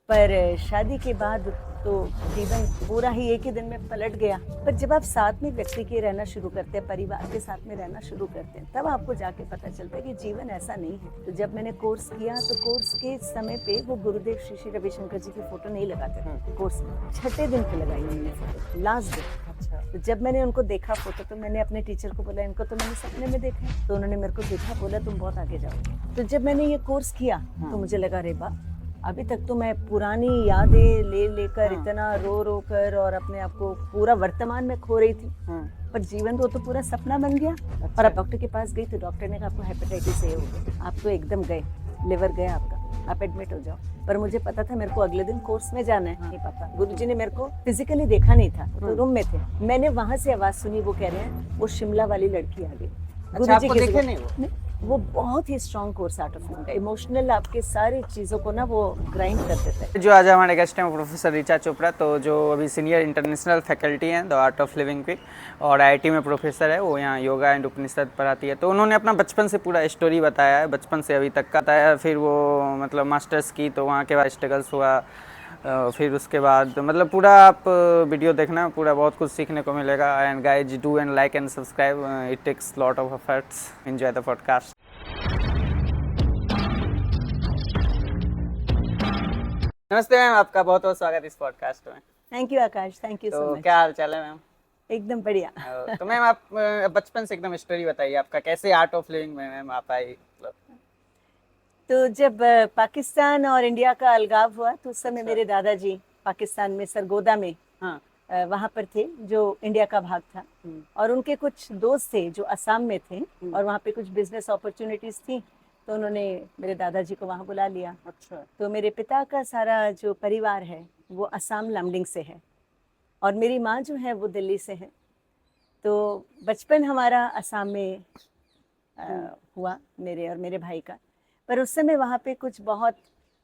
पर शादी के बाद तो जीवन पूरा ही एक ही दिन में पलट गया। पर जब आप साथ में व्यक्ति के रहना शुरू करते हैं, परिवार के साथ में रहना शुरू करते हैं, तब आपको जाके पता चलता है कि जीवन ऐसा नहीं है। तो जब मैंने कोर्स किया तो कोर्स के समय पे वो गुरुदेव श्री श्री रविशंकर जी की फोटो नहीं लगाते थे कोर्स में। छठे दिन पे लगाई उन्होंने फोटो, लास्ट दिन। अच्छा। तो जब मैंने उनको देखा फोटो तो मैंने अपने टीचर को बोला इनको तो मैंने सपने में देखा है। तो उन्होंने मेरे को देखा, बोला तुम बहुत आगे जाओगे। तो जब मैंने ये कोर्स किया तो मुझे लगा रे वाह, अभी तक तो मैं पुरानी यादें ले लेकर इतना रो रो कर और अपने आप को पूरा वर्तमान में खो रही थी। पर जीवन तो पूरा सपना बन गया। और अब डॉक्टर के पास गई तो डॉक्टर ने कहा आपको हेपेटाइटिस ए हो गया, आप तो एकदम गए, लिवर गया आपका, आप एडमिट हो जाओ। पर मुझे पता था मेरे को अगले दिन कोर्स में जाना है। नहीं पता, गुरुजी ने मेरे को फिजिकली देखा नहीं था, तो रूम में थे। मैंने वहां से आवाज सुनी, वो कह रहे हैं वो शिमला वाली लड़की आ गई। अच्छा, आपको देखे नहीं वो? वो बहुत ही strong course Art of Living का, इमोशनल आपके सारी चीज़ों को ना वो ग्राइंड कर देता है। जो आज हमारे गेस्ट हैं प्रोफेसर ऋचा चोपड़ा, तो जो अभी सीनियर इंटरनेशनल फैकल्टी हैं द आर्ट ऑफ लिविंग की, और आईआईटी में प्रोफेसर है। वो यहाँ योगा एंड उपनिषद पढ़ाती है। तो उन्होंने अपना बचपन से पूरा स्टोरी बताया है, बचपन से अभी तक का बताया। फिर वो मतलब मास्टर्स की, तो वहाँ के बाद स्ट्रगल्स हुआ। फिर उसके बाद मतलब पूरा आप वीडियो देखना, पूरा बहुत कुछ सीखने को मिलेगा। And guys do and like and subscribe, it takes lot of efforts. Enjoy the podcast. नमस्ते मैम, आपका बहुत बहुत स्वागत इस पॉडकास्ट में। Thank you Akash, thank you so तो मच। क्या हाल चाल है मैम? एकदम बढ़िया। तो मैम आप बचपन से एकदम स्टोरी बताइए, आपका कैसे आर्ट ऑफ लिविंग में मैम आप आई मतलब? तो जब पाकिस्तान और इंडिया का अलगाव हुआ तो उस समय मेरे दादाजी पाकिस्तान में सरगोदा में हाँ। वहाँ पर थे, जो इंडिया का भाग था। और उनके कुछ दोस्त थे जो असम में थे, और वहाँ पे कुछ बिजनेस अपॉर्चुनिटीज थी, तो उन्होंने मेरे दादाजी को वहाँ बुला लिया। अच्छा। तो मेरे पिता का सारा जो परिवार है वो असम लमडिंग से है, और मेरी माँ जो है वो दिल्ली से है। तो बचपन हमारा असम में हुआ, मेरे और मेरे भाई का। पर उस समय वहाँ पे कुछ बहुत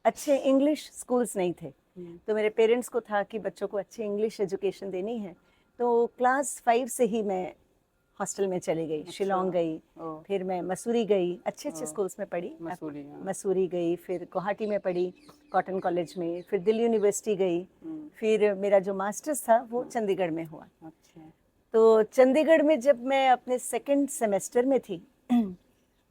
अच्छे इंग्लिश स्कूल्स नहीं थे। तो मेरे पेरेंट्स को था कि बच्चों को अच्छी इंग्लिश एजुकेशन देनी है। तो क्लास 5 से ही मैं हॉस्टल में चली गई। शिलोंग गई, फिर मैं मसूरी गई, अच्छे अच्छे स्कूल्स में पढ़ी। मसूरी गई, फिर गुवाहाटी में पढ़ी कॉटन कॉलेज में, फिर दिल्ली यूनिवर्सिटी गई। फिर मेरा जो मास्टर्स था वो चंडीगढ़ में हुआ। तो चंडीगढ़ में जब मैं अपने सेकंड सेमेस्टर में थी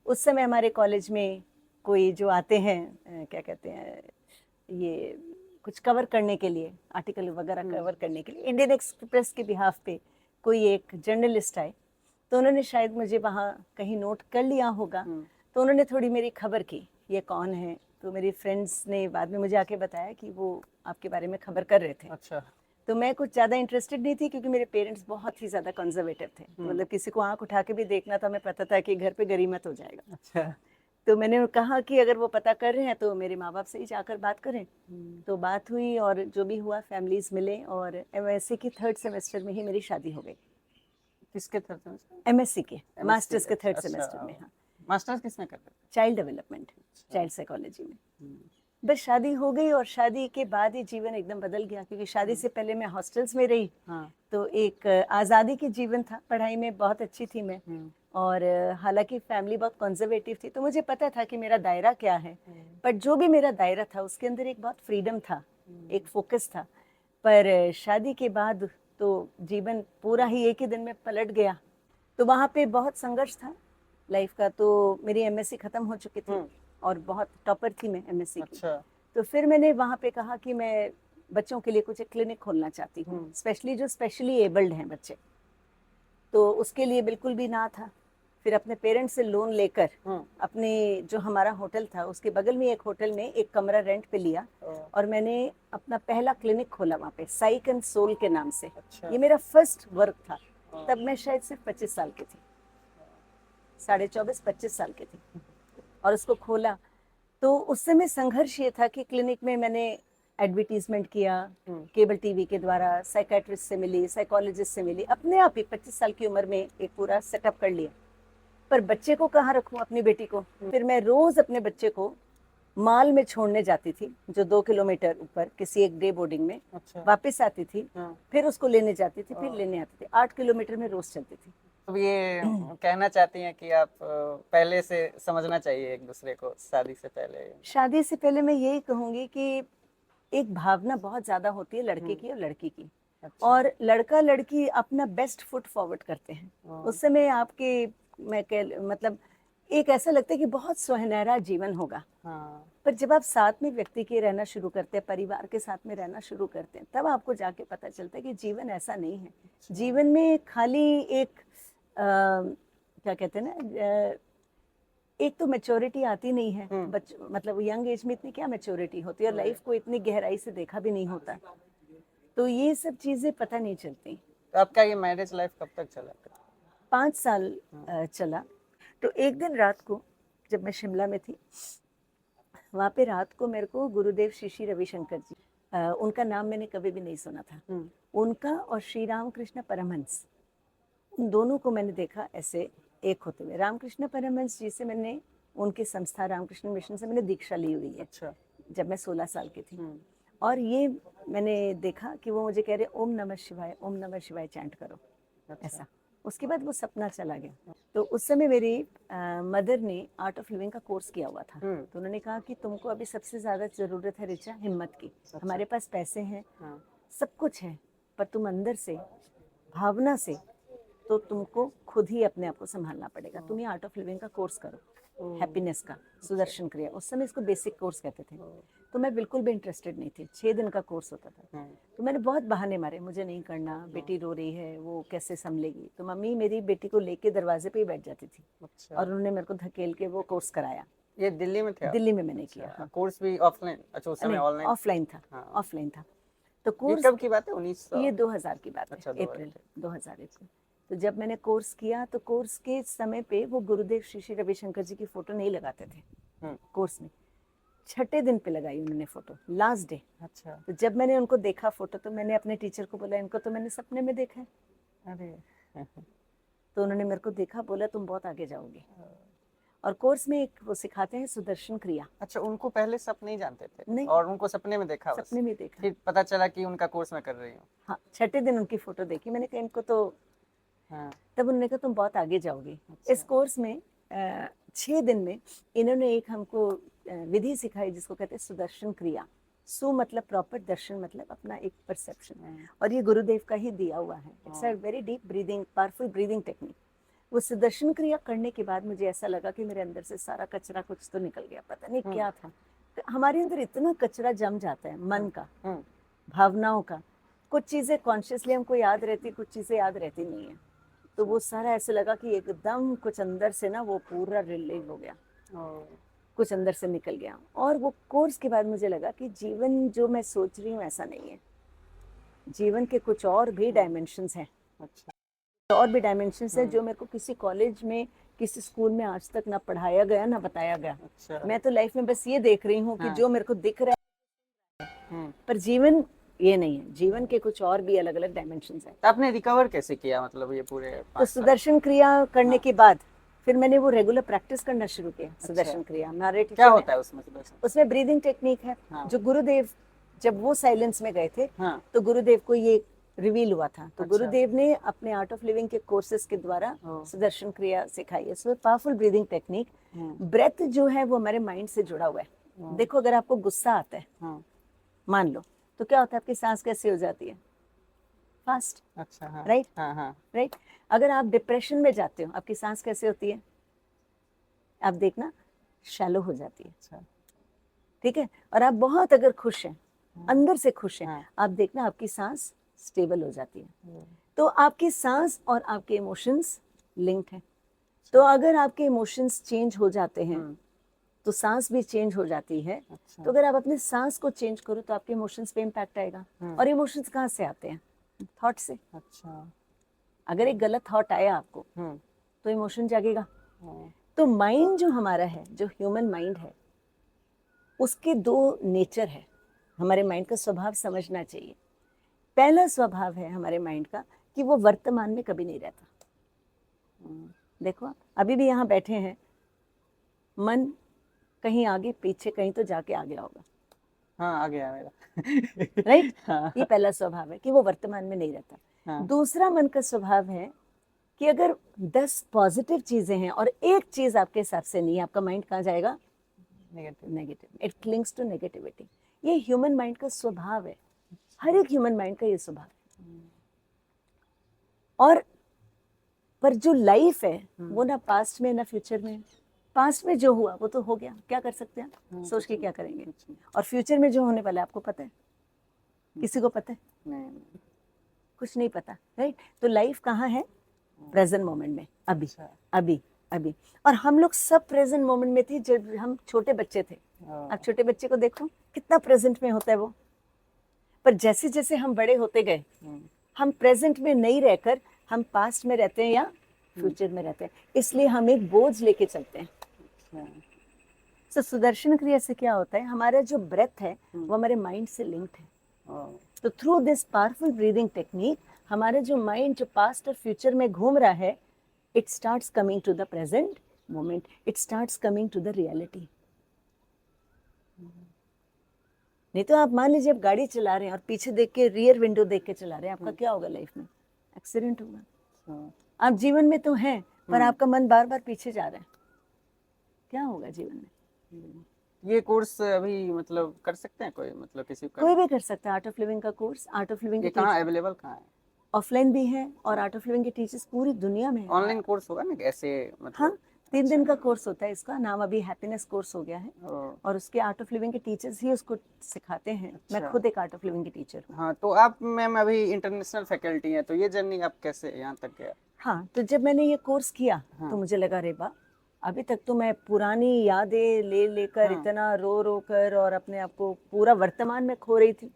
उस समय हमारे कॉलेज में कोई जो आते हैं क्या कहते हैं, ये कुछ कवर करने के लिए, आर्टिकल वगैरह कवर करने के लिए, इंडियन एक्सप्रेस के बिहाफ पे कोई एक जर्नलिस्ट आए। तो उन्होंने शायद मुझे वहाँ कहीं नोट कर लिया होगा। तो उन्होंने थोड़ी मेरी खबर की, ये कौन है। तो मेरी फ्रेंड्स ने बाद में मुझे आके बताया कि वो आपके बारे में खबर कर रहे थे। अच्छा। तो मैं कुछ ज़्यादा इंटरेस्टेड नहीं थी, क्योंकि मेरे पेरेंट्स बहुत ही ज़्यादा कंजर्वेटिव थे। मतलब किसी को आंख उठा के भी देखना था, हमें पता था कि घर पे गरीमत हो जाएगा। अच्छा। तो मैंने कहा कि अगर वो पता कर रहे हैं तो मेरे माँ बाप से ही जाकर बात करें। तो बात हुई और जो भी हुआ, फैमिलीज मिले, और एमएससी की 3rd सेमेस्टर में ही मेरी शादी हो गई। किसके थर्ड सेमेस्टर? एमएससी के मास्टर्स के 3rd अच्छा। सेमेस्टर में। हाँ, मास्टर्स किसमें करते थे? चाइल्ड डेवलपमेंट, चाइल्ड साइकोलॉजी में। बस शादी हो गई, और शादी के बाद ही जीवन एकदम बदल गया, क्योंकि शादी से पहले मैं हॉस्टल्स में रही। तो एक आज़ादी की जीवन था, पढ़ाई में बहुत अच्छी थी मैं। और हालांकि फैमिली बहुत कंजर्वेटिव थी, तो मुझे पता था कि मेरा दायरा क्या है। पर जो भी मेरा दायरा था उसके अंदर एक बहुत फ्रीडम था, एक फोकस था। पर शादी के बाद तो जीवन पूरा ही एक ही दिन में पलट गया। तो वहाँ पे बहुत संघर्ष था लाइफ का। तो मेरी एमएससी ख़त्म हो चुकी थी, और बहुत टॉपर थी मैं एमएससी की। अच्छा। तो फिर मैंने वहाँ पे कहा कि मैं बच्चों के लिए कुछ एक क्लिनिक खोलना चाहती हूँ, स्पेशली जो स्पेशली एबल्ड हैं बच्चे। तो उसके लिए बिल्कुल भी ना था। फिर अपने पेरेंट्स से लोन लेकर अपने जो हमारा होटल था उसके बगल में एक होटल में एक कमरा रेंट पे लिया, और मैंने अपना पहला क्लिनिक खोला वहाँ पे, साइक एंड सोल के नाम से। ये मेरा फर्स्ट वर्क था। तब मैं शायद सिर्फ 25 साल की थी, 24.5-25 साल की थी, और उसको खोला। तो उस समय संघर्ष ये था कि क्लिनिक में मैंने एडवर्टीजमेंट किया केबल टीवी के द्वारा, साइकेट्रिस्ट से मिली, साइकोलॉजिस्ट से मिली, अपने आप ही 25 साल की उम्र में एक पूरा सेटअप कर लिया। पर बच्चे को कहाँ रखूं, अपनी बेटी को। फिर मैं रोज अपने बच्चे को माल में छोड़ने जाती थी, जो 2 किलोमीटर ऊपर किसी एक डे बोर्डिंग में। अच्छा। वापस आती थी, फिर उसको लेने जाती थी, फिर लेने आती थी। 8 किलोमीटर में रोज चलती थी। तो ये कहना चाहती हैं कि आप पहले से समझना चाहिए एक दूसरे को शादी से पहले? शादी से पहले मैं यही कहूंगी कि एक भावना बहुत ज्यादा होती है लड़के की और लड़की की, अच्छा। और लड़का लड़की अपना बेस्ट फुट फॉरवर्ड करते हैं। उस समय आपके मतलब एक ऐसा लगता है कि बहुत सुनहरा जीवन होगा। हाँ। पर जब आप साथ में व्यक्ति के रहना शुरू करते हैं, परिवार के साथ में रहना शुरू करते हैं, तब आपको जाके पता चलता है कि जीवन ऐसा नहीं है। जीवन में खाली एक क्या कहते हैं ना, एक तो मैच्योरिटी आती नहीं है, मतलब यंग एज में इतनी क्या मैच्योरिटी होती है, और लाइफ को इतनी गहराई से देखा भी नहीं होता, तो ये सब चीजें पता नहीं चलती। तो आपका ये मैरिज लाइफ कब तक चला? 5 साल चला। तो एक दिन रात को जब मैं शिमला में थी, वहाँ पे रात को मेरे को गुरुदेव श्री श्री रविशंकर जी, उनका नाम मैंने कभी भी नहीं सुना था, उनका और श्री रामकृष्ण परमहंस, उन दोनों को मैंने देखा ऐसे एक होते हुए। रामकृष्ण परमहंस जी से मैंने, उनके संस्था रामकृष्ण मिशन से मैंने दीक्षा ली हुई है। अच्छा। जब मैं 16 साल की थी, और ये मैंने देखा कि वो मुझे कह रहे ओम नमः शिवाय चैंट करो। अच्छा। ऐसा। उसके बाद वो सपना चला गया। तो उस समय मेरी मदर ने आर्ट ऑफ लिविंग का कोर्स किया हुआ था, तो उन्होंने कहा कि तुमको अभी सबसे ज्यादा जरूरत है ऋचा हिम्मत की। हमारे पास पैसे हैं, सब कुछ है, पर तुम अंदर से, भावना से, तो तुमको खुद ही अपने आप को संभालना पड़ेगा। तुम ये आर्ट ऑफ लिविंग का कोर्स करो, हैप्पीनेस का, सुदर्शन क्रिया, उस समय इसको बेसिक कोर्स कहते थे। तो मैं बिल्कुल भी इंटरेस्टेड नहीं थी। 6 दिन का कोर्स होता था। तो मैंने बहुत बहाने मारे, मुझे नहीं करना, बेटी रो रही है, वो कैसे संभलेगी। तो मम्मी मेरी बेटी को लेके दरवाजे पे ही बैठ जाती थी। अच्छा। और उन्होंने मेरे को धकेल के वो कोर्स कराया। ये दिल्ली में थे? दिल्ली में मैंने किया। हाँ। कोर्स भी ऑफलाइन? अच्छा, उस समय ऑनलाइन? ऑफलाइन था। हाँ। ऑफलाइन था। तो ये कोर्स कब की बात है? 1900? ये 2000 की बात है। अच्छा, अप्रैल 2000 अप्रैल। तो जब मैंने कोर्स किया, तो कोर्स के समय पे वो गुरुदेव श्री श्री रविशंकर जी की फोटो नहीं लगाते थे कोर्स में। 6ठे दिन पे लगाई उन्होंने फोटो, लास्ट डे। अच्छा। तो जब मैंने उनको देखा फोटो, तो मैंने अपने टीचर को बोला इनको तो मैंने सपने में देखा है। अरे। तो उन्होंने मेरे को देखा, बोला तुम बहुत आगे जाओगे। और कोर्स में एक वो सिखाते हैं सुदर्शन क्रिया। अच्छा, उनको पहले सब नहीं जानते थे? नहीं। और उनको सपने में देखा? बस सपने में देखा। फिर पता चला कि उनका कोर्स मैं कर रही हूँ। हाँ, 6ठे दिन उनकी फोटो देखी मैंने, कहा इनको तो, हाँ। तब उन्होंने कहा तुम बहुत आगे जाओगी। इस कोर्स में 6 दिन में इन्होंने एक हमको विधि सिखाई जिसको कहते हैं सुदर्शन क्रिया। सु मतलब प्रॉपर, दर्शन मतलब अपना एक परसेप्शन, और ये गुरुदेव का ही दिया हुआ है। It's a very deep breathing, powerful breathing technique. वो सुदर्शन क्रिया करने के बाद मुझे ऐसा लगा कि मेरे अंदर से सारा कचरा कुछ तो निकल गया, पता नहीं क्या था। हमारे अंदर इतना कचरा जम जाता है, मन का, भावनाओं का। कुछ चीजें कॉन्शियसली हमको याद रहती, कुछ चीजें याद रहती नहीं है। तो वो सारा ऐसे लगा कि एकदम कुछ अंदर से ना वो पूरा रिलीव हो गया, कुछ अंदर से निकल गया। और वो कोर्स के बाद मुझे लगा कि जीवन जो मैं सोच रही हूँ ऐसा नहीं है, जीवन के कुछ और भी डायमेंशंस हैं। अच्छा। और भी डायमेंशंस है जो मेरे को किसी कॉलेज में, किसी स्कूल में आज तक ना पढ़ाया गया ना बताया गया। अच्छा। मैं तो लाइफ में बस ये देख रही हूँ कि जो मेरे को दिख रहा है, पर जीवन ये नहीं है। जीवन के कुछ और भी अलग अलग डायमेंशंस हैं। तो आपने रिकवर कैसे किया, मतलब ये पूरे तो 5 साल? सुदर्शन क्रिया करने के बाद फिर मैंने वो रेगुलर प्रैक्टिस करना शुरू किया। सुदर्शन क्रिया हमारे क्या होता है उसमें? सुदर्शन उसमें ब्रीदिंग टेक्निक है। जो गुरुदेव जब वो साइलेंस में गए थे, तो गुरुदेव को ये रिवील हुआ था। तो गुरुदेव ने अपने आर्ट ऑफ लिविंग के कोर्सेज के द्वारा सुदर्शन क्रिया सिखाई है। So powerful breathing technique. Breath जो है वो हमारे माइंड से जुड़ा हुआ है। देखो, अगर आपको गुस्सा आता है मान लो, तो क्या होता है, आपकी सांस कैसे हो जाती है? फास्ट। अच्छा। हाँ। राइट। हाँ हाँ। राइट। अगर आप डिप्रेशन में जाते हो, आपकी सांस कैसे होती है? आप देखना, शैलो हो जाती है। अच्छा। ठीक है। और आप बहुत अगर खुश हैं, अंदर से खुश हैं, आप देखना आपकी सांस स्टेबल हो जाती है। तो आपकी सांस और आपके इमोशंस लिंक्ड हैं। तो अगर आपके इमोशंस चेंज हो जाते हैं, तो सांस भी चेंज हो जाती है। तो अगर आप अपने सांस को चेंज करो, तो आपके इमोशंस पे इम्पैक्ट आएगा। और इमोशंस कहाँ से आते हैं? थॉट से। अच्छा। अगर एक गलत थॉट आया आपको, तो इमोशन जागेगा। तो माइंड जो हमारा है, जो ह्यूमन माइंड है, उसके 2 नेचर है। हमारे माइंड का स्वभाव समझना चाहिए। पहला स्वभाव है हमारे माइंड का कि वो वर्तमान में कभी नहीं रहता। देखो, आप अभी भी यहाँ बैठे हैं, मन कहीं आगे पीछे कहीं तो जाके आ गया होगा। हाँ, आ गया मेरा। राइट। ये पहला स्वभाव है कि वो वर्तमान में नहीं रहता। दूसरा मन का स्वभाव है कि अगर 10 पॉजिटिव चीजें हैं और एक चीज आपके हिसाब से नहीं है, आपका माइंड कहाँ जाएगा? Negative. It clings to negativity. ये ह्यूमन माइंड का स्वभाव है, हर एक ह्यूमन माइंड का ये स्वभाव है। और पर जो लाइफ है वो ना पास्ट में ना फ्यूचर में। पास्ट में जो हुआ वो तो हो गया, क्या कर सकते हैं, सोच के क्या करेंगे। और फ्यूचर में जो होने वाला है आपको पता है, किसी को पता है? नहीं। कुछ नहीं पता, राइट। तो लाइफ कहाँ है? प्रेजेंट मोमेंट में, अभी अभी अभी। और हम लोग सब प्रेजेंट मोमेंट में थे जब हम छोटे बच्चे थे। आप छोटे बच्चे को देखो कितना प्रेजेंट में होता है वो। पर जैसे जैसे हम बड़े होते गए हम प्रेजेंट में नहीं रहकर हम पास्ट में रहते हैं या फ्यूचर में रहते हैं, इसलिए हम एक बोझ लेके चलते हैं। तो सुदर्शन क्रिया से क्या होता है, हमारा जो ब्रेथ है वो हमारे माइंड से लिंक्ड है। तो through this powerful breathing technique हमारा जो माइंड जो पास्ट और फ्यूचर में घूम रहा है, it starts coming to the present moment, it starts coming to the reality. नहीं तो आप मान लीजिए आप गाड़ी चला रहे हैं और पीछे देख के रियर विंडो देख के चला रहे हैं, आपका क्या होगा लाइफ में? एक्सीडेंट होगा। आप जीवन में तो हैं पर आपका मन बार बार पीछे जा रहा है, क्या होगा जीवन में? ये कोर्स अभी मतलब कर सकते हैं कोई, मतलब किसी को? कोई भी कर सकता है। आर्ट ऑफ लिविंग का कोर्स, आर्ट ऑफ लिविंग ये कहाँ अवेलेबल कहाँ है? ऑफलाइन भी है और आर्ट ऑफ लिविंग के टीचर्स पूरी दुनिया में है। ऑनलाइन कोर्स होगा ना ऐसे मतलब? हाँ, 3 दिन का कोर्स होता है, इसका नाम अभी हैप्पीनेस कोर्स हो गया है। और उसके आर्ट ऑफ लिविंग के टीचर्स ही उसको सिखाते हैं। मैं खुद एक आर्ट ऑफ लिविंग की टीचर हूँ। हाँ, तो आप मैम अभी इंटरनेशनल फैकल्टी हैं, तो ये जर्नी आप कैसे यहाँ तक गया? हाँ, तो जब मैंने ये कोर्स किया तो मुझे लगा रे बा, अभी तक तो मैं पुरानी यादें ले लेकर इतना रो रो कर और अपने आप को पूरा वर्तमान में खो रही थी।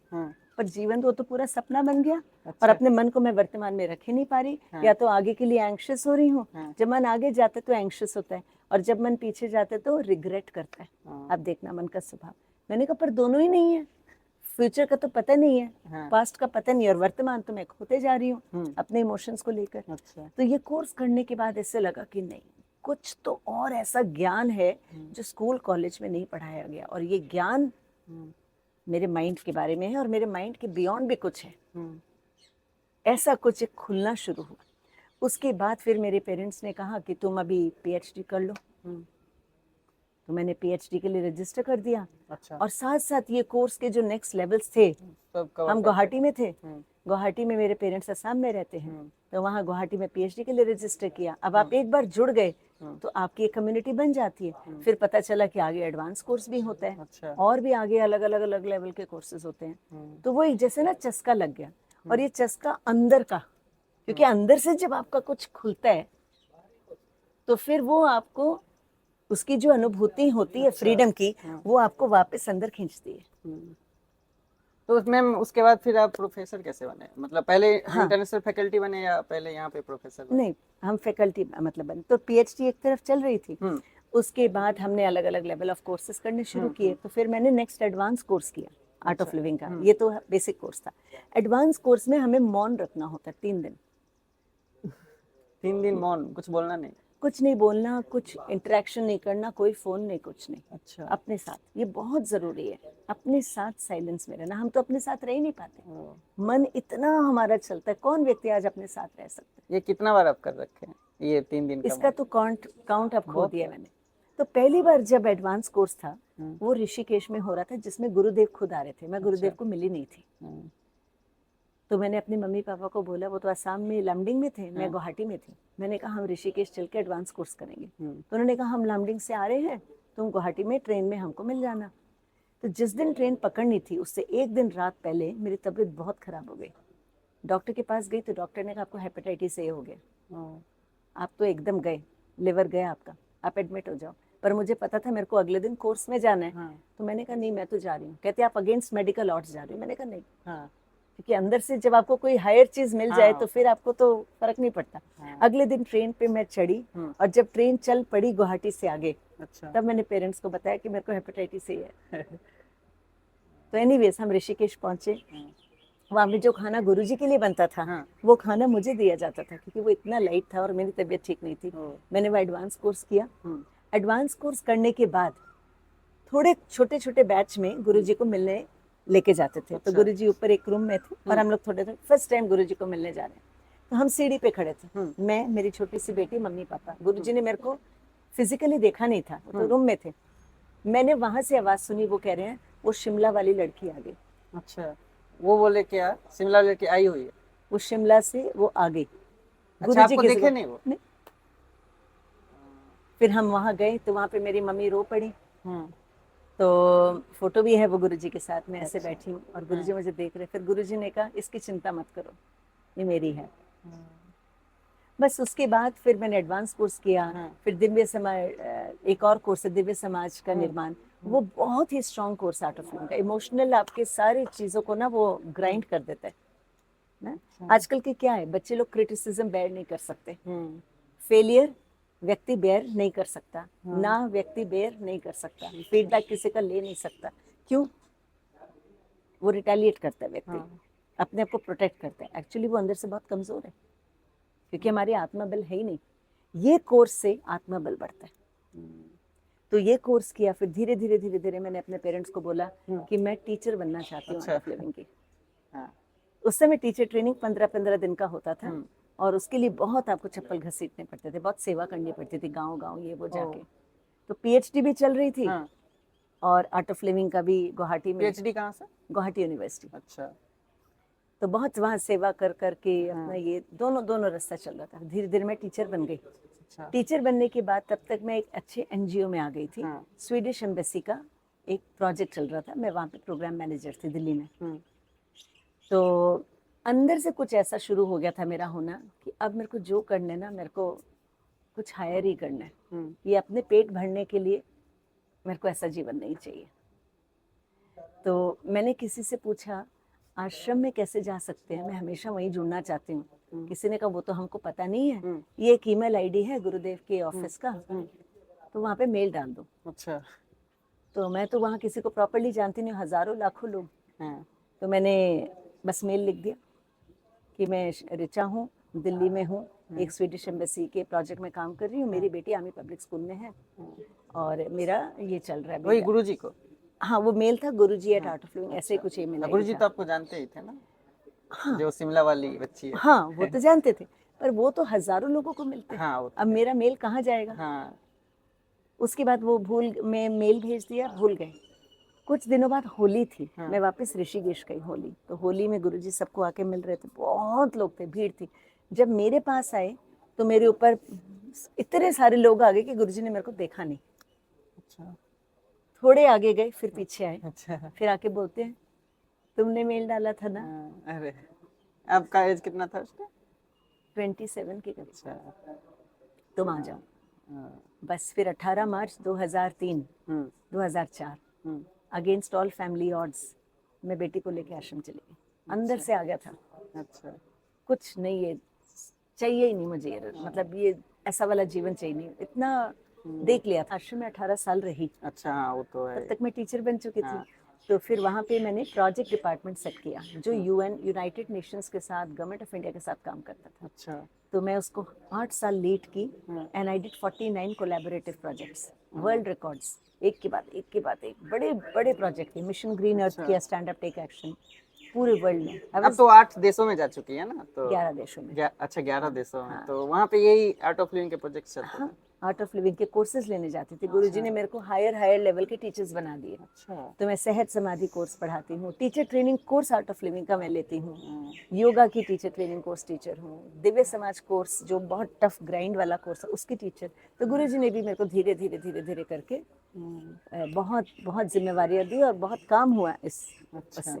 पर जीवन तो पूरा सपना बन गया। और अपने मन को मैं वर्तमान में रख ही नहीं पा रही। या तो आगे के लिए एंग्शियस हो रही हूँ, जब मन आगे जाता है तो एंग्शियस होता है, और जब मन पीछे जाता है तो रिग्रेट करता है। अब देखना मन का स्वभाव। मैंने कहा पर दोनों ही नहीं है, फ्यूचर का तो पता नहीं है, पास्ट का पता नहीं, और वर्तमान तो मैं खोते जा रही हूँ अपने इमोशंस को लेकर। तो ये कोर्स करने के बाद ऐसे लगा कि नहीं, कुछ तो और ऐसा ज्ञान है जो स्कूल कॉलेज में नहीं पढ़ाया गया, और ये ज्ञान मेरे माइंड के बारे में है और मेरे माइंड के बियॉन्ड भी कुछ है। ऐसा कुछ एक खुलना शुरू हुआ। उसके बाद फिर मेरे पेरेंट्स ने कहा कि तुम अभी पीएचडी कर लो। तो मैंने पीएचडी के लिए रजिस्टर कर दिया। अच्छा। और साथ साथ ये कोर्स के जो नेक्स्ट लेवल्स थे, हम गुवाहाटी में थे। गुवाहाटी में मेरे पेरेंट्स असम में रहते हैं, तो वहाँ गुवाहाटी में पीएचडी के लिए रजिस्टर किया। अब आप एक बार जुड़ गए तो आपकी एक कम्युनिटी बन जाती है। फिर पता चला कि आगे एडवांस कोर्स भी होता है। अच्छा। और भी आगे अलग अलग अलग लेवल के कोर्सेज होते हैं। तो वो एक जैसे ना चस्का लग गया। और ये चस्का अंदर का, क्योंकि अंदर से जब आपका कुछ खुलता है तो फिर वो आपको उसकी जो अनुभूति होती है फ्रीडम की, वो आपको वापस अंदर खींचती है। तो मैम उसके बाद फिर आप प्रोफेसर कैसे बने? मतलब पहले इंटरनेशनल फैकल्टी बने या पहले यहाँ पे प्रोफेसर बने? नहीं, हम फैकल्टी मतलब बने। तो पीएचडी एक तरफ चल रही थी, उसके बाद हमने अलग अलग लेवल ऑफ कोर्सेज करने शुरू किए। तो फिर मैंने नेक्स्ट एडवांस कोर्स किया आर्ट ऑफ लिविंग का। ये तो बेसिक कोर्स था। एडवांस कोर्स में हमें मौन रखना होता है 3 दिन। 3 दिन मौन, कुछ बोलना नहीं? कुछ नहीं बोलना, कुछ इंटरेक्शन नहीं करना, कोई फोन नहीं, कुछ नहीं। अच्छा। अपने साथ, ये बहुत जरूरी है, अपने साथ साइलेंस में रहना। हम तो अपने साथ रह ही नहीं पाते, मन इतना हमारा चलता है। कौन व्यक्ति आज अपने साथ रह सकता है? ये कितना बार आप कर रखे हैं ये 3 दिन का? इसका तो काउंट अब खो दिया मैंने। तो पहली बार जब एडवांस कोर्स था वो ऋषिकेश में हो रहा था, जिसमें गुरुदेव खुद आ रहे थे। मैं गुरुदेव को मिली नहीं थी। तो मैंने अपने मम्मी पापा को बोला, वो तो असम में लमडिंग में थे, मैं गुवाहाटी में थी। मैंने कहा हम ऋषिकेश चल के एडवांस कोर्स करेंगे। तो उन्होंने कहा हम लमडिंग से आ रहे हैं, तुम गुवाहाटी में ट्रेन में हमको मिल जाना। तो जिस दिन ट्रेन पकड़नी थी उससे एक दिन रात पहले मेरी तबीयत बहुत खराब हो गई। डॉक्टर के पास गई तो डॉक्टर ने कहा आपको हेपेटाइटिस ए हो गया। आप तो एकदम गए, लिवर गया आपका, आप एडमिट हो जाओ। पर मुझे पता था मेरे को अगले दिन कोर्स में जाना है। तो मैंने कहा नहीं, मैं तो जा रही हूँ। कहते आप अगेंस्ट मेडिकल ऑर्डर्स जा रही हूँ। मैंने कहा नहीं, क्योंकि अंदर से जब आपको कोई हायर चीज मिल जाए तो फिर आपको तो फर्क नहीं पड़ता। अगले दिन ट्रेन पे मैं चढ़ी और जब ट्रेन चल पड़ी गुवाहाटी से आगे, तब मैंने पेरेंट्स को बताया कि मेरे को हेपेटाइटिस ए है। तो एनीवेज हम ऋषिकेश पहुंचे। वहाँ पे जो खाना गुरुजी के लिए बनता था वो खाना मुझे दिया जाता था, क्योंकि वो इतना लाइट था और मेरी तबीयत ठीक नहीं थी। मैंने वो एडवांस कोर्स किया। एडवांस कोर्स करने के बाद थोड़े छोटे छोटे बैच में गुरुजी को मिलने लेके जाते थे। तो गुरुजी ऊपर एक रूम में थे और हम लोग थोड़े फर्स्ट टाइम गुरुजी को मिलने जा रहे हैं। तो हम सीढ़ी पे खड़े थे, मैं, मेरी छोटी सी बेटी, मम्मी पापा। गुरुजी ने मेरे को फिजिकली देखा नहीं था, तो रूम में थे। मैंने वहां से आवाज सुनी, वो कह रहे हैं वो शिमला वाली लड़की आ गई, अच्छा, वो बोले क्या शिमला लेके आई हुई है? वो शिमला से वो आ गई। अच्छा, गुरुजी आपको किसी देखे को नहीं वो? नहीं। फिर हम वहां गए तो वहां पे मेरी मम्मी रो पड़ी। हम्म। तो फोटो भी है वो गुरुजी के साथ, मैं ऐसे अच्छा। बैठी हूँ और गुरुजी मुझे देख रहे। फिर गुरुजी ने कहा इसकी चिंता मत करो, ये मेरी है। बस उसके बाद फिर मैंने एडवांस कोर्स किया। हाँ। फिर दिव्य समाज, एक और कोर्स है दिव्य समाज का निर्माण। वो बहुत ही strong course Art of Living का, इमोशनल आपके सारी चीजों को ना वो ग्राइंड कर देता है ना। आजकल के क्या है, बच्चे लोग क्रिटिसिज्म बेयर नहीं कर सकते, फेलियर व्यक्ति बेयर नहीं कर सकता, ना व्यक्ति बेयर नहीं कर सकता, फीडबैक किसी का ले नहीं सकता। क्यों? वो रिटेलिएट करता है व्यक्ति, अपने आप को प्रोटेक्ट करता है। एक्चुअली वो अंदर से बहुत कमजोर है, क्योंकि हमारी आत्मबल है ही नहीं। ये कोर्स से आत्मबल बढ़ता है। तो ये कोर्स किया। फिर धीरे धीरे धीरे धीरे मैंने अपने पेरेंट्स को बोला कि मैं टीचर बनना चाहती हूँ आर्ट ऑफ लिविंग की। उस समय टीचर ट्रेनिंग 15-15 दिन का होता था, और उसके लिए बहुत आपको चप्पल घसीटने पड़ते थे, बहुत सेवा करनी पड़ती थी, गांव गांव ये वो जाके। तो पीएचडी भी चल रही थी और आर्ट ऑफ लिविंग का भी गुवाहाटी में। पीएचडी कहाँ से? गुवाहाटी यूनिवर्सिटी। अच्छा। तो बहुत वहाँ सेवा कर करके अपना ये दोनों रास्ता चल रहा था। धीरे धीरे मैं टीचर बन गई। टीचर बनने के बाद तब तक मैं एक अच्छे एनजीओ में आ गई थी। स्वीडिश एम्बेसी का एक प्रोजेक्ट चल रहा था, मैं वहाँ पे प्रोग्राम मैनेजर थी दिल्ली में। तो अंदर से कुछ ऐसा शुरू हो गया था मेरा होना कि अब मेरे को जो करना है ना, मेरे को कुछ हायर ही करना है। ये अपने पेट भरने के लिए मेरे को ऐसा जीवन नहीं चाहिए। तो मैंने किसी से पूछा आश्रम में कैसे जा सकते हैं, मैं हमेशा वहीं जुड़ना चाहती हूँ। किसी ने कहा वो तो हमको पता नहीं है, ये एक ईमेल आईडी है गुरुदेव के ऑफिस का, तो वहाँ पे मेल डाल दो। अच्छा। तो मैं तो वहाँ किसी को प्रॉपरली जानती नहीं, हजारों लाखों लोग। तो मैंने बस मेल लिख दिया कि मैं ऋचा हूँ, दिल्ली में हूँ, एक स्वीडिश एम्बेसी के प्रोजेक्ट में काम कर रही हूँ, मेरी बेटी आर्मी पब्लिक स्कूल में है और मेरा ये चल रहा है। वही गुरुजी को? हाँ, वो मेल था गुरुजी एट आर्ट ऑफ लिविंग, ऐसे ही कुछ ईमेल आईडी गुरुजी था। तो आपको जानते ही थे ना? हाँ, जो शिमला वाली बच्ची है। हाँ, वो तो जानते थे, पर वो तो हजारों लोगों को मिलते हैं। हाँ, अब मेरा मेल कहाँ जाएगा? हाँ। उसके बाद वो मैं मेल भेज दिया, भूल गए। कुछ दिनों बाद होली थी, मैं वापस ऋषिकेश गई होली। तो होली में गुरुजी सबको आके मिल रहे थे, बहुत लोग थे, भीड़ थी। जब मेरे पास आए तो मेरे ऊपर इतने सारे लोग आ गए कि गुरुजी ने मेरे को देखा नहीं। अच्छा। थोड़े आगे गए, फिर पीछे आए। अच्छा। फिर आके बोलते हैं तुमने मेल डाला था ना। अरे, आपका एज कितना था उसका? 27 की करीब। अच्छा। तुम आ जाओ। बस फिर 18 मार्च 2003 2004 अगेंस्ट ऑल फैमिली ऑड्स मैं बेटी को लेके आश्रम चली गई। अंदर से आ गया था। अच्छा। कुछ नहीं, ये चाहिए ही नहीं मुझे, मतलब ये ऐसा वाला जीवन चाहिए नहीं। इतना देख लिया था। आश्रम में 18 साल रही। अच्छा, हाँ, वो तो है। तब तक मैं टीचर बन चुकी थी। तो फिर वहाँ पे मैंने प्रोजेक्ट डिपार्टमेंट सेट किया जो यूनाइटेड नेशंस के साथ, गवर्नमेंट ऑफ इंडिया के साथ काम करता था। अच्छा। तो मैं उसको 8 साल लीड की and I did 49 collaborative projects, world records, एक के बाद एक के बाद एक, बड़े बड़े प्रोजेक्ट थे। मिशन ग्रीन अर्थ किया, स्टैंड अप टेक एक्शन, पूरे वर्ल्ड में। अब तो 8 देशों में जा चुकी है ना? तो 11 देशों में। अच्छा, 11 देशों में। तो वहाँ पे यही आर्ट ऑफ लिविंग के प्रोजेक्ट चलते थे? आर्ट ऑफ लिविंग के कोर्सेज लेने जाती थी। गुरुजी ने मेरे को हायर लेवल के टीचर्स बना दिए। अच्छा। तो मैं सहज समाधि कोर्स पढ़ाती हूँ, teacher training course Art of Living का मैं लेती हूँ, योगा की टीचर ट्रेनिंग कोर्स टीचर हूँ, दिव्य समाज कोर्स जो बहुत टफ ग्राइंड वाला कोर्स है उसकी टीचर। तो गुरुजी ने भी मेरे को धीरे धीरे धीरे धीरे करके बहुत बहुत जिम्मेवारियाँ दी और बहुत काम हुआ इस उससे।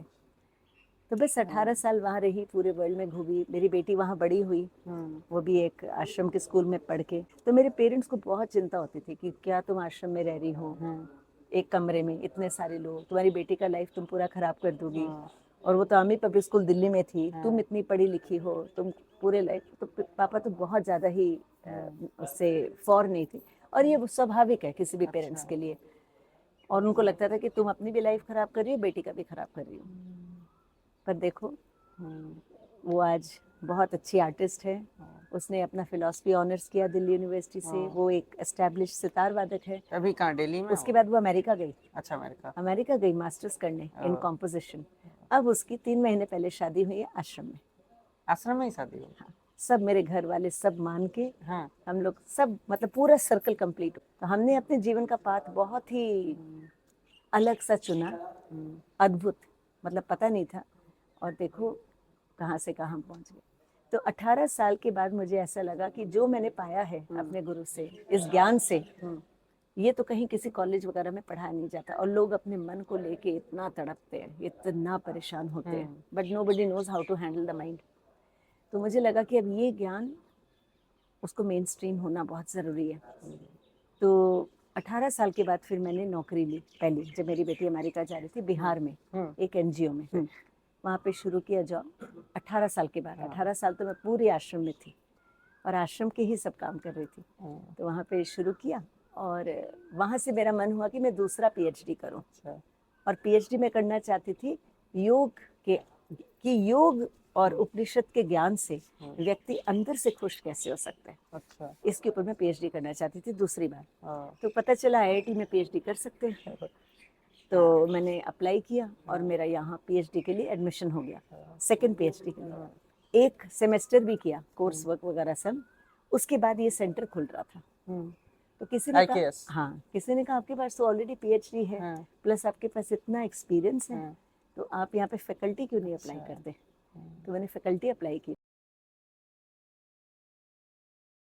तो बस 18 साल वहाँ रही, पूरे वर्ल्ड में घूमी। मेरी बेटी वहाँ बड़ी हुई, वो भी एक आश्रम के स्कूल में पढ़ के। तो मेरे पेरेंट्स को बहुत चिंता होती थी कि क्या तुम आश्रम में रह रही हो, एक कमरे में इतने सारे लोग, तुम्हारी बेटी का लाइफ तुम पूरा खराब कर दोगी। और वो तो आर्मी पब्लिक स्कूल दिल्ली में थी, तुम इतनी पढ़ी लिखी हो, तुम पूरे लाइफ। तो पापा तो बहुत ज़्यादा ही उससे फॉर नहीं थी, और ये स्वाभाविक है किसी भी पेरेंट्स के लिए। और उनको लगता था कि तुम अपनी भी लाइफ खराब कर रही हो, बेटी का भी खराब कर रही हो। पर देखो, वो आज बहुत अच्छी आर्टिस्ट है। उसने अपना फिलॉसफी ऑनर्स किया दिल्ली यूनिवर्सिटी से। वो एक एस्टैब्लिश सितार वादक है। अभी कहाँ, दिल्ली में? उसके बाद वो अमेरिका गई। अच्छा, अमेरिका गई मास्टर्स करने इन कॉम्पोजिशन। अब उसकी 3 महीने पहले शादी हुई है आश्रम में। आश्रम में ही शादी हुई? हाँ, सब मेरे घर वाले सब मान के, हम लोग सब, मतलब पूरा सर्कल कंप्लीट। तो हमने अपने जीवन का पाथ बहुत ही अलग सा चुना, अद्भुत, मतलब पता नहीं था, और देखो कहाँ से कहाँ हम पहुँच गए। तो 18 साल के बाद मुझे ऐसा लगा कि जो मैंने पाया है अपने गुरु से, इस ज्ञान से, ये तो कहीं किसी कॉलेज वगैरह में पढ़ाया नहीं जाता। और लोग अपने मन को लेके इतना तड़पते हैं, इतना परेशान होते हैं, but nobody knows how to handle the mind. तो मुझे लगा कि अब ये ज्ञान, उसको मेन स्ट्रीम होना बहुत ज़रूरी है। तो 18 साल के बाद फिर मैंने नौकरी ली, पहली जब मेरी बेटी अमेरिका जा रही थी, बिहार में एक एनजीओ में, वहाँ पे शुरू किया जॉब 18 साल के बाद। 18 साल तो मैं पूरे आश्रम में थी और आश्रम के ही सब काम कर रही थी। तो वहाँ पे शुरू किया और वहाँ से मेरा मन हुआ कि मैं दूसरा पीएचडी करूँ। और पीएचडी में करना चाहती थी योग के, कि योग और उपनिषद के ज्ञान से व्यक्ति अंदर से खुश कैसे हो सकता है। अच्छा। इसके ऊपर मैं पीएचडी करना चाहती थी दूसरी बार। तो पता चला आईआईटी में पीएचडी कर सकते हैं, तो मैंने अप्लाई किया और मेरा यहाँ पीएचडी के लिए एडमिशन हो गया, सेकंड पीएचडी के लिए। एक सेमेस्टर भी किया, कोर्स वर्क वगैरह सब। उसके बाद ये सेंटर खुल रहा था। तो किसी ने कहा, हाँ, किसी ने कहा आपके पास तो ऑलरेडी पीएचडी है, प्लस आपके पास इतना एक्सपीरियंस है, तो आप यहाँ पे फैकल्टी क्यों नहीं अप्लाई करते। तो मैंने फैकल्टी अप्लाई की।